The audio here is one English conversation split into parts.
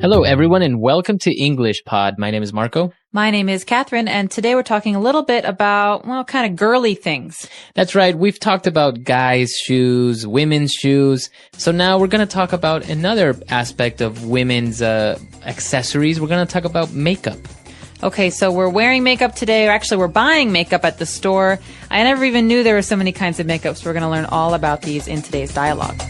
Hello, everyone, and welcome to English Pod. My name is Marco. My name is Catherine, and today we're talking a little bit about, well, kind of girly things. That's right. We've talked about guys' shoes, women's shoes. So now we're going to talk about another aspect of women's accessories. We're going to talk about makeup. Okay, so we're wearing makeup today, or actually we're buying makeup at the store. I never even knew there were so many kinds of makeup, so we're going to learn all about these in today's dialogue.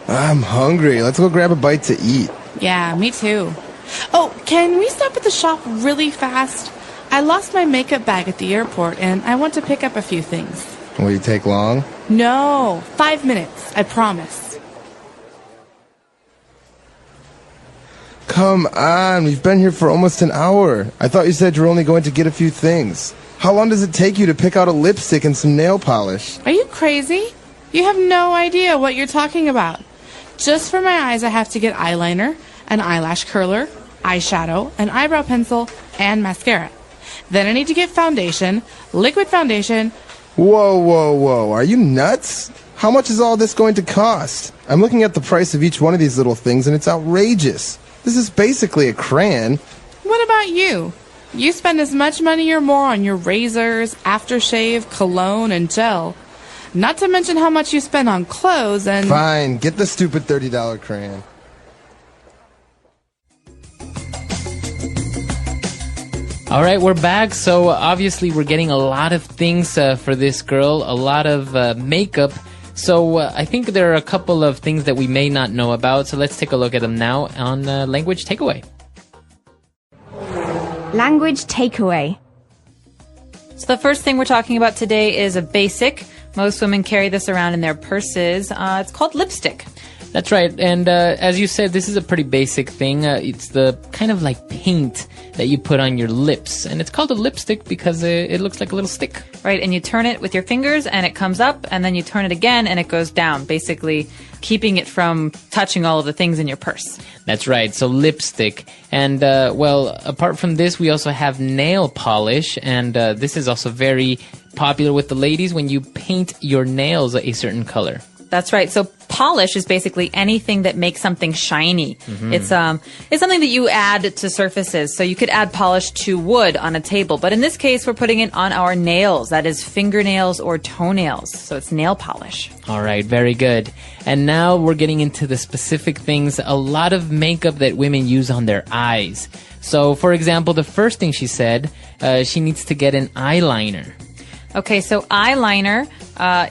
I'm hungry. Let's go grab a bite to eat. Yeah, me too. Oh, can we stop at the shop really fast? I lost my makeup bag at the airport, and I want to pick up a few things. Will you take long? No, 5 minutes, I promise. Come on, we've been here for almost an hour. I thought you said you were only going to get a few things. How long does it take you to pick out a lipstick and some nail polish? Are you crazy? You have no idea what you're talking about. Just for my eyes, I have to get eyeliner, an eyelash curler, eyeshadow, an eyebrow pencil, and mascara. Then I need to get foundation, liquid foundation. Whoa. Are you nuts? How much is all this going to cost? I'm looking at the price of each one of these little things, and it's outrageous. This is basically a crayon. What about you? You spend as much money or more on your razors, aftershave, cologne, and gel. Not to mention how much you spend on clothes and... Fine, get the stupid $30 crayon. All right, we're back. So obviously we're getting a lot of things for this girl, a lot of makeup. So I think there are a couple of things that we may not know about. So let's take a look at them now on Language Takeaway. Language Takeaway. So the first thing we're talking about today is a basic. Most women carry this around in their purses. It's called lipstick. That's right. And as you said, this is a pretty basic thing. It's the kind of like paint that you put on your lips. And it's called a lipstick because it looks like a little stick. Right, and you turn it with your fingers and it comes up, and then you turn it again and it goes down, basically keeping it from touching all of the things in your purse. That's right, so lipstick. And, well, apart from this, we also have nail polish, and this is also very popular with the ladies when you paint your nails a certain color. That's right. So polish is basically anything that makes something shiny. Mm-hmm. It's something that you add to surfaces. So you could add polish to wood on a table, but in this case, we're putting it on our nails. That is fingernails or toenails. So it's nail polish. All right, very good. And now we're getting into the specific things, a lot of makeup that women use on their eyes. So, for example, the first thing she said, she needs to get an eyeliner. Okay, so eyeliner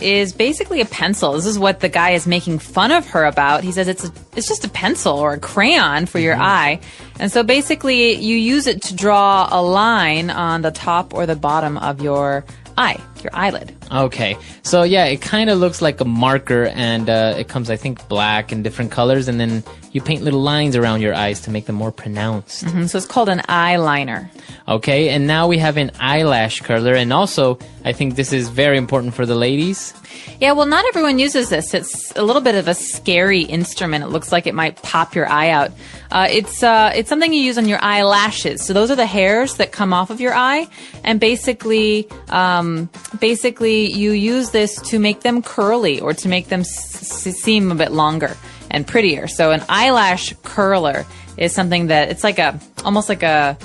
is basically a pencil. This is what the guy is making fun of her about. He says it's just a pencil or a crayon for your eye. And so basically you use it to draw a line on the top or the bottom of your eye, your eyelid. Okay, so yeah, it kind of looks like a marker, and it comes, I think, black and different colors, and then you paint little lines around your eyes to make them more pronounced. Mm-hmm, so it's called an eyeliner. Okay, and now we have an eyelash curler, and also, I think this is very important for the ladies. Yeah, well, not everyone uses this. It's a little bit of a scary instrument. It looks like it might pop your eye out. It's something you use on your eyelashes. So those are the hairs that come off of your eye, and basically you use this to make them curly or to make them seem a bit longer and prettier. So an eyelash curler is something that it's like almost like a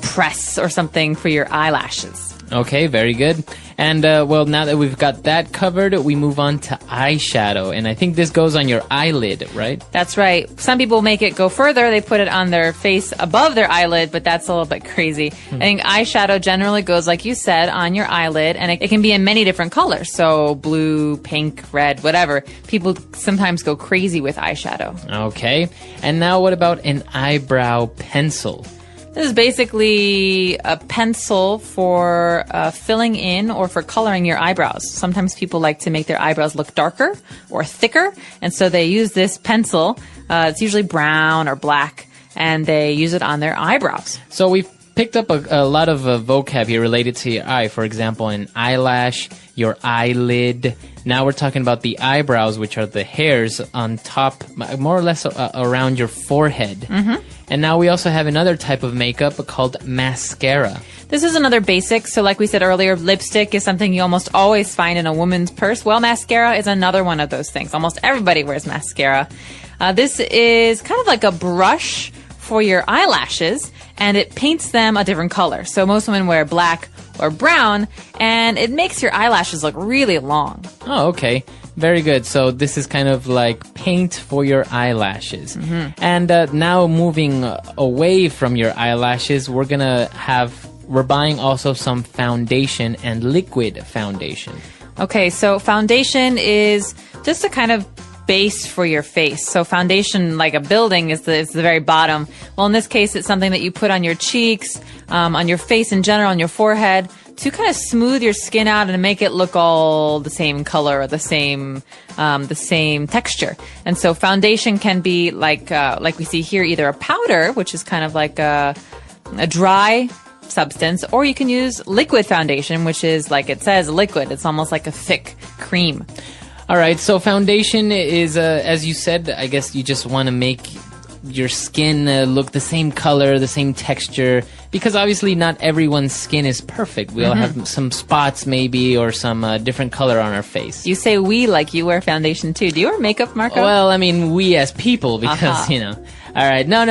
press or something for your eyelashes. Okay, very good. And, well, now that we've got that covered, we move on to eyeshadow. And I think this goes on your eyelid, right? That's right. Some people make it go further. They put it on their face above their eyelid, but that's a little bit crazy. I think eyeshadow generally goes, like you said, on your eyelid, and it can be in many different colors. So blue, pink, red, whatever. People sometimes go crazy with eyeshadow. Okay. And now what about an eyebrow pencil? This is basically a pencil for filling in or for coloring your eyebrows. Sometimes people like to make their eyebrows look darker or thicker, and so they use this pencil. It's usually brown or black, and they use it on their eyebrows. So we've picked up a lot of vocab here related to your eye. For example, an eyelash, your eyelid. Now we're talking about the eyebrows, which are the hairs on top, more or less around your forehead. And now we also have another type of makeup called mascara. This is another basic. So like we said earlier, lipstick is something you almost always find in a woman's purse. Well, mascara is another one of those things. Almost everybody wears mascara. This is kind of like a brush for your eyelashes, and it paints them a different color. So most women wear black or brown, and it makes your eyelashes look really long. Oh, okay. Very good. So this is kind of like paint for your eyelashes. And now moving away from your eyelashes, we're buying also some foundation and liquid foundation. Okay, so foundation is just a kind of base for your face. So foundation, like a building, is the very bottom. Well, in this case, it's something that you put on your cheeks, on your face in general, on your forehead, to kind of smooth your skin out and make it look all the same color or the same texture. And so foundation can be like we see here, either a powder, which is kind of like a dry substance, or you can use liquid foundation, which is, like it says, liquid. It's almost like a thick cream. All right, so foundation is, as you said, I guess you just want to make your skin look the same color, the same texture, because obviously not everyone's skin is perfect. We all have some spots maybe, or some different color on our face. You say we like you wear foundation too. Do you wear makeup, Marco? Well, I mean, we as people, because, you know. All right, no,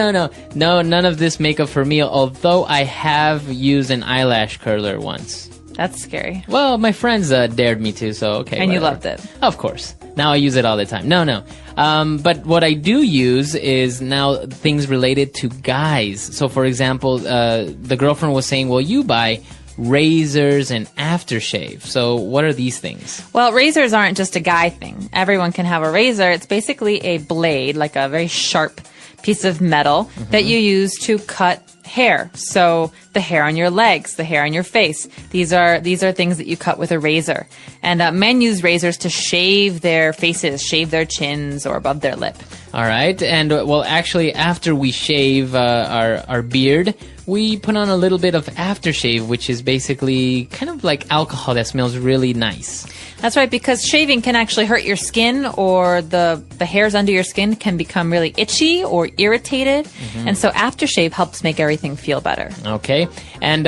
none of this makeup for me, although I have used an eyelash curler once. That's scary. Well, my friends dared me to, so okay. And whatever. you loved it. Of course. Now I use it all the time. No. But what I do use is now things related to guys. So, for example, the girlfriend was saying, well, you buy razors and aftershave. So what are these things? Well, razors aren't just a guy thing. Everyone can have a razor. It's basically a blade, like a very sharp piece of metal that you use to cut hair. So the hair on your legs, the hair on your face. These are things that you cut with a razor. And men use razors to shave their faces, shave their chins, or above their lip. All right. And well, actually, after we shave our beard, we put on a little bit of aftershave, which is basically kind of like alcohol that smells really nice. That's right, because shaving can actually hurt your skin, or the hairs under your skin can become really itchy or irritated. And so aftershave helps make everything feel better. Okay. And,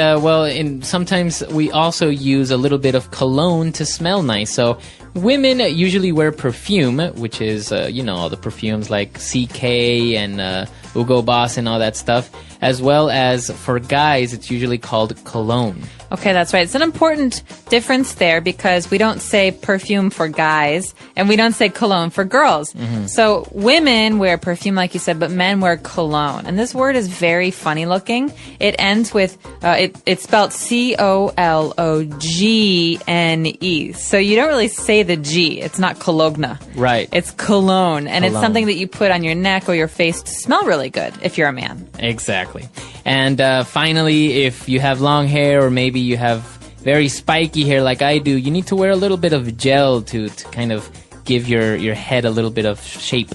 sometimes we also use a little bit of cologne to smell nice. So women usually wear perfume, which is, all the perfumes like CK and Hugo Boss and all that stuff, as well as for guys, it's usually called cologne. Okay, that's right. It's an important difference there, because we don't say perfume for guys and we don't say cologne for girls. So women wear perfume, like you said, but men wear cologne. And this word is very funny looking. It ends with, it's spelled C-O-L-O-G-N-E. So you don't really say the G. It's not cologne. Right. It's cologne. And Cologne. It's something that you put on your neck or your face to smell really good if you're a man. Exactly. And finally, if you have long hair, or maybe you have very spiky hair like I do, you need to wear a little bit of gel to kind of give your head a little bit of shape.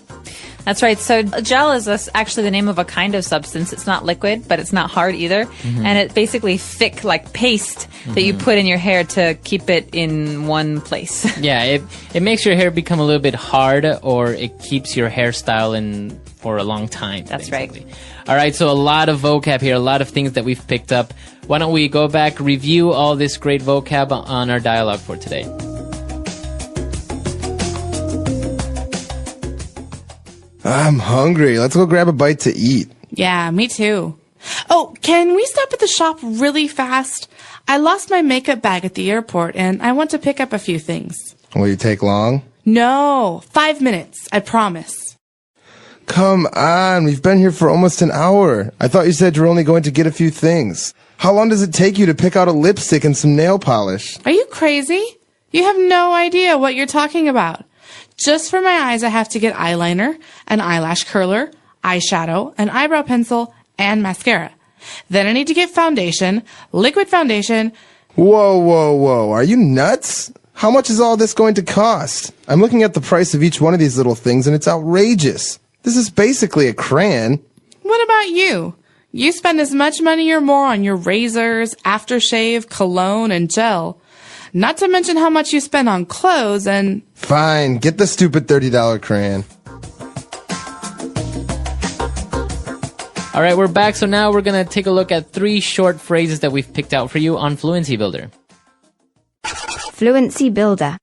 That's right. So gel is actually the name of a kind of substance. It's not liquid, but it's not hard either. And it's basically thick, like paste that you put in your hair to keep it in one place. Yeah, it makes your hair become a little bit hard, or it keeps your hairstyle in for a long time. That's basically. right. All right, so a lot of vocab here, a lot of things that we've picked up. Why don't we go back, review all this great vocab on our dialogue for today. I'm hungry. Let's go grab a bite to eat. Yeah, me too. Oh, can we stop at the shop really fast? I lost my makeup bag at the airport, and I want to pick up a few things. Will you take long? No, 5 minutes, I promise. Come on, we've been here for almost an hour. I thought you said you're only going to get a few things. How long does it take you to pick out a lipstick and some nail polish? Are you crazy? You have no idea what you're talking about. Just for my eyes, I have to get eyeliner, an eyelash curler, eyeshadow, an eyebrow pencil, and mascara. Then I need to get foundation, liquid foundation. Whoa. Are you nuts? How much is all this going to cost? I'm looking at the price of each one of these little things, and it's outrageous. This is basically a crayon. What about you? You spend as much money or more on your razors, aftershave, cologne, and gel. Not to mention how much you spend on clothes and... Fine, get the stupid $30 crayon. All right, we're back. So now we're going to take a look at 3 short phrases that we've picked out for you on Fluency Builder. Fluency Builder.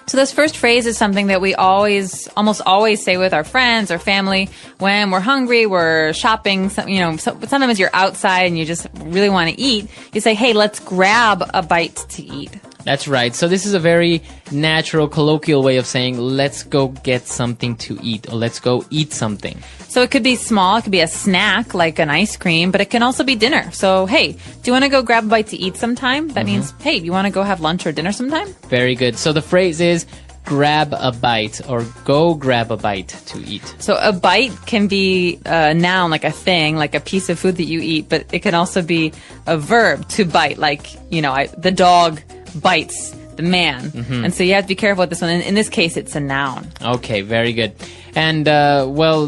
So this first phrase is something that we almost always say with our friends or family when we're hungry, we're shopping, sometimes you're outside and you just really want to eat. You say, hey, let's grab a bite to eat. That's right. So this is a very natural, colloquial way of saying, let's go get something to eat, or let's go eat something. So it could be small, it could be a snack like an ice cream, but it can also be dinner. So, hey, do you want to go grab a bite to eat sometime? That means, hey, you want to go have lunch or dinner sometime? Very good. So the phrase is grab a bite, or go grab a bite to eat. So a bite can be a noun, like a thing, like a piece of food that you eat, but it can also be a verb, to bite, like, the dog bites the man. And so you have to be careful with this one. In this case, it's a noun. Okay, very good. And,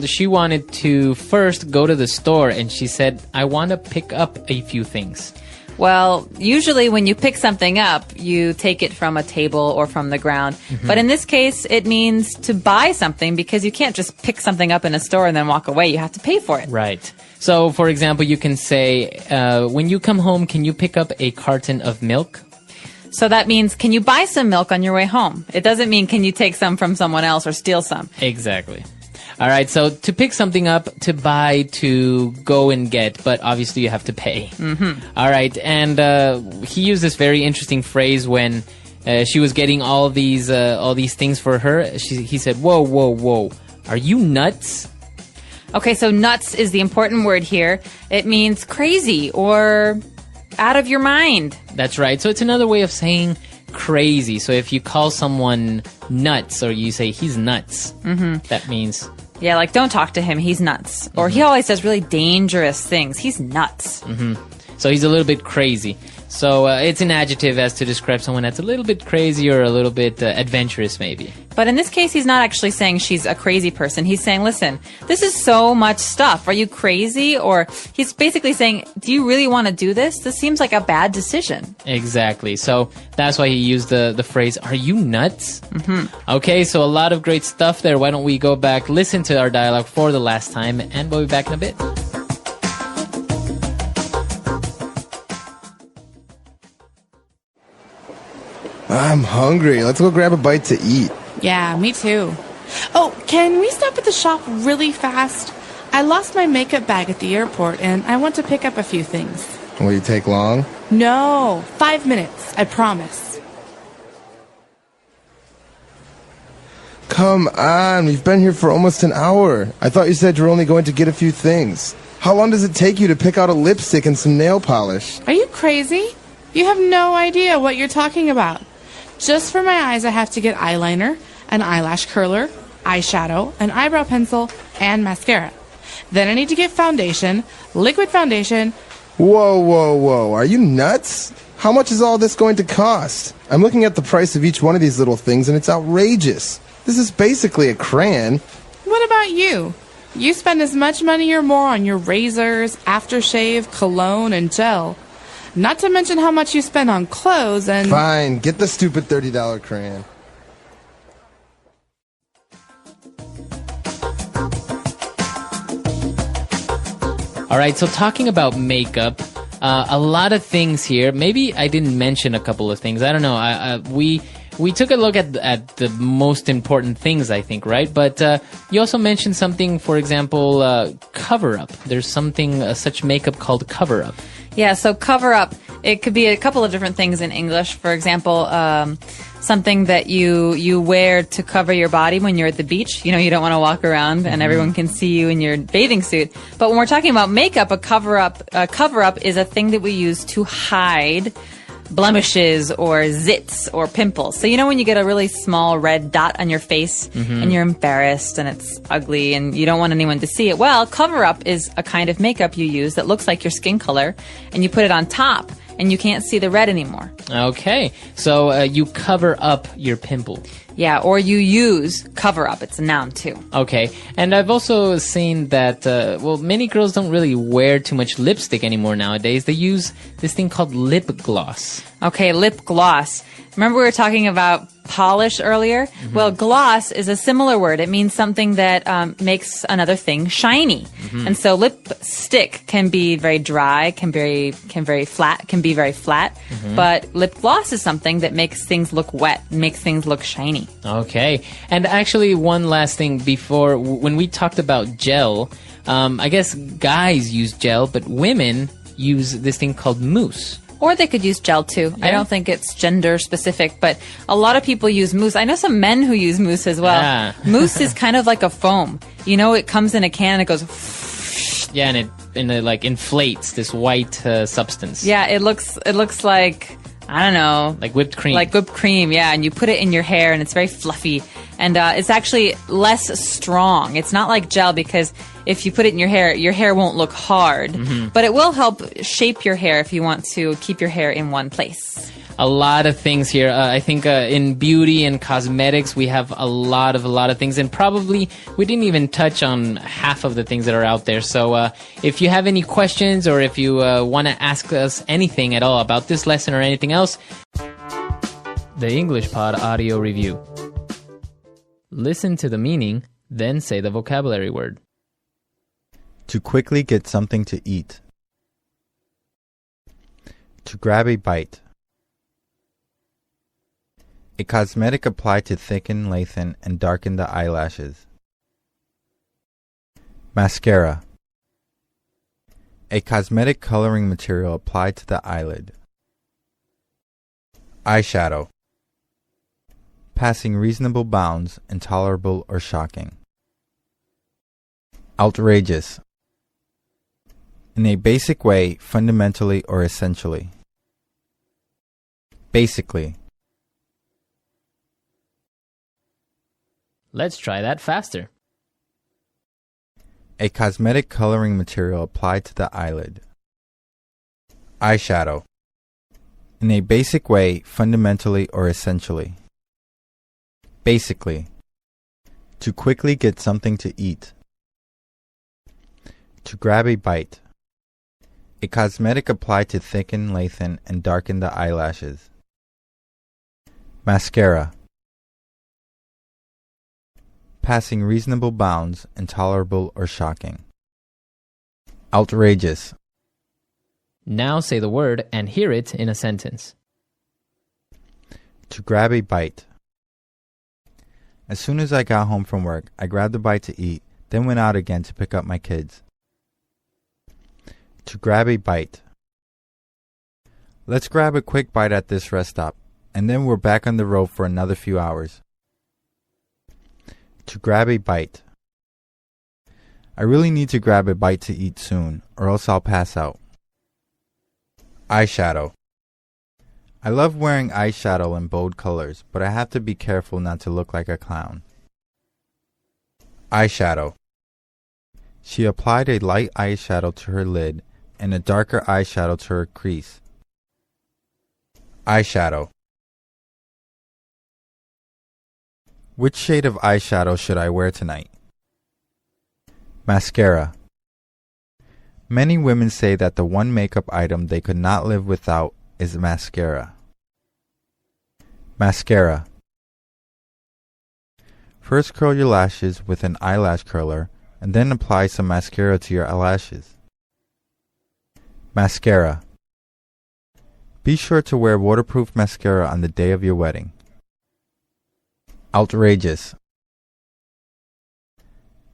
she wanted to first go to the store, and she said, I want to pick up a few things. Well, usually when you pick something up, you take it from a table or from the ground. But in this case, it means to buy something, because you can't just pick something up in a store and then walk away. You have to pay for it. Right. So, for example, you can say, when you come home, can you pick up a carton of milk? So that means, can you buy some milk on your way home? It doesn't mean, can you take some from someone else or steal some? Exactly. All right, so to pick something up, to buy, to go and get, but obviously you have to pay. All right, and he used this very interesting phrase when she was getting all these things for her. He said, whoa, whoa, whoa, are you nuts? Okay, so nuts is the important word here. It means crazy or out of your mind. That's right. So it's another way of saying crazy. So if you call someone nuts, or you say he's nuts, that means... Yeah, like don't talk to him, he's nuts. Or he always says really dangerous things. He's nuts. So he's a little bit crazy. So it's an adjective as to describe someone that's a little bit crazy or a little bit adventurous maybe. But in this case, he's not actually saying she's a crazy person. He's saying, listen, this is so much stuff. Are you crazy? Or he's basically saying, do you really want to do this? This seems like a bad decision. Exactly. So that's why he used the phrase, are you nuts? Okay, so a lot of great stuff there. Why don't we go back, listen to our dialogue for the last time, and we'll be back in a bit. I'm hungry. Let's go grab a bite to eat. Yeah, me too. Oh, can we stop at the shop really fast? I lost my makeup bag at the airport, and I want to pick up a few things. Will you take long? No, 5 minutes, I promise. Come on, we've been here for almost an hour. I thought you said you were only going to get a few things. How long does it take you to pick out a lipstick and some nail polish? Are you crazy? You have no idea what you're talking about. Just for my eyes, I have to get eyeliner, an eyelash curler, eyeshadow, an eyebrow pencil, and mascara. Then I need to get foundation, liquid foundation. Whoa, whoa, whoa. Are you nuts? How much is all this going to cost? I'm looking at the price of each one of these little things, and it's outrageous. This is basically a crayon. What about you? You spend as much money or more on your razors, aftershave, cologne, and gel. Not to mention how much you spend on clothes and... Fine, get the stupid $30 crayon. All right, so talking about makeup, a lot of things here. Maybe I didn't mention a couple of things. I don't know. We took a look at the most important things, I think, right? But you also mentioned something, for example, cover-up. There's something, such makeup called cover-up. Yeah, so cover-up, it could be a couple of different things in English. For example, something that you wear to cover your body when you're at the beach. You know, you don't want to walk around and everyone can see you in your bathing suit. But when we're talking about makeup, a cover-up is a thing that we use to hide blemishes or zits or pimples. So you know when you get a really small red dot on your face and you're embarrassed and it's ugly and you don't want anyone to see it? Well, cover-up is a kind of makeup you use that looks like your skin color, and you put it on top and you can't see the red anymore. Okay, so you cover up your pimple. Yeah, or you use cover up. It's a noun too. Okay, and I've also seen that, many girls don't really wear too much lipstick anymore nowadays. They use this thing called lip gloss. Okay, lip gloss. Remember we were talking about polish earlier? Mm-hmm. Well, gloss is a similar word. It means something that makes another thing shiny. Mm-hmm. And so lipstick can be very dry, can be very flat. Mm-hmm. But lip gloss is something that makes things look wet, makes things look shiny. Okay. And actually, one last thing before, when we talked about gel, I guess guys use gel, but women use this thing called mousse. Or they could use gel too. Yeah. I don't think it's gender specific, but a lot of people use mousse. I know some men who use mousse as well. Yeah. Mousse is kind of like a foam. You know, it comes in a can and it goes. Yeah, and it like inflates this white substance. Yeah, it looks like, I don't know, like whipped cream. Like whipped cream, yeah. And you put it in your hair, and it's very fluffy, and it's actually less strong. It's not like gel, because if you put it in your hair won't look hard, mm-hmm. but it will help shape your hair if you want to keep your hair in one place. A lot of things here. I think in beauty and cosmetics, we have a lot of things, and probably we didn't even touch on half of the things that are out there. So if you have any questions, or if you want to ask us anything at all about this lesson or anything else, the English Pod Audio Review. Listen to the meaning, then say the vocabulary word. To quickly get something to eat. To grab a bite. A cosmetic applied to thicken, lengthen, and darken the eyelashes. Mascara. A cosmetic coloring material applied to the eyelid. Eyeshadow. Passing reasonable bounds, intolerable or shocking. Outrageous. In a basic way, fundamentally or essentially. Basically. Let's try that faster. A cosmetic coloring material applied to the eyelid. Eyeshadow. In a basic way, fundamentally or essentially. Basically. To quickly get something to eat. To grab a bite. A cosmetic applied to thicken, lengthen, and darken the eyelashes. Mascara. Passing reasonable bounds, intolerable or shocking. Outrageous. Now say the word and hear it in a sentence. To grab a bite. As soon as I got home from work, I grabbed a bite to eat, then went out again to pick up my kids. To grab a bite. Let's grab a quick bite at this rest stop, and then we're back on the road for another few hours. To grab a bite. I really need to grab a bite to eat soon, or else I'll pass out. Eyeshadow. I love wearing eyeshadow in bold colors, but I have to be careful not to look like a clown. Eyeshadow. She applied a light eyeshadow to her lid and a darker eyeshadow to her crease. Eyeshadow. Which shade of eyeshadow should I wear tonight? Mascara. Many women say that the one makeup item they could not live without is mascara. Mascara. First curl your lashes with an eyelash curler and then apply some mascara to your eyelashes. Mascara. Be sure to wear waterproof mascara on the day of your wedding. Outrageous.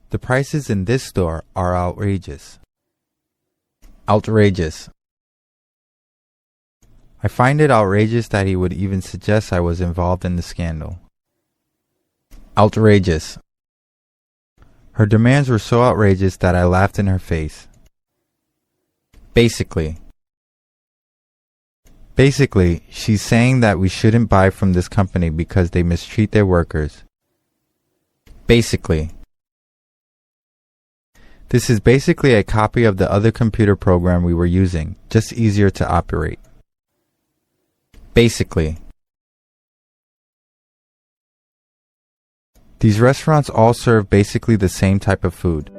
The prices in this store are outrageous. Outrageous. I find it outrageous that he would even suggest I was involved in the scandal. Outrageous. Her demands were so outrageous that I laughed in her face. Basically. Basically, she's saying that we shouldn't buy from this company because they mistreat their workers. Basically. This is basically a copy of the other computer program we were using, just easier to operate. Basically. These restaurants all serve basically the same type of food.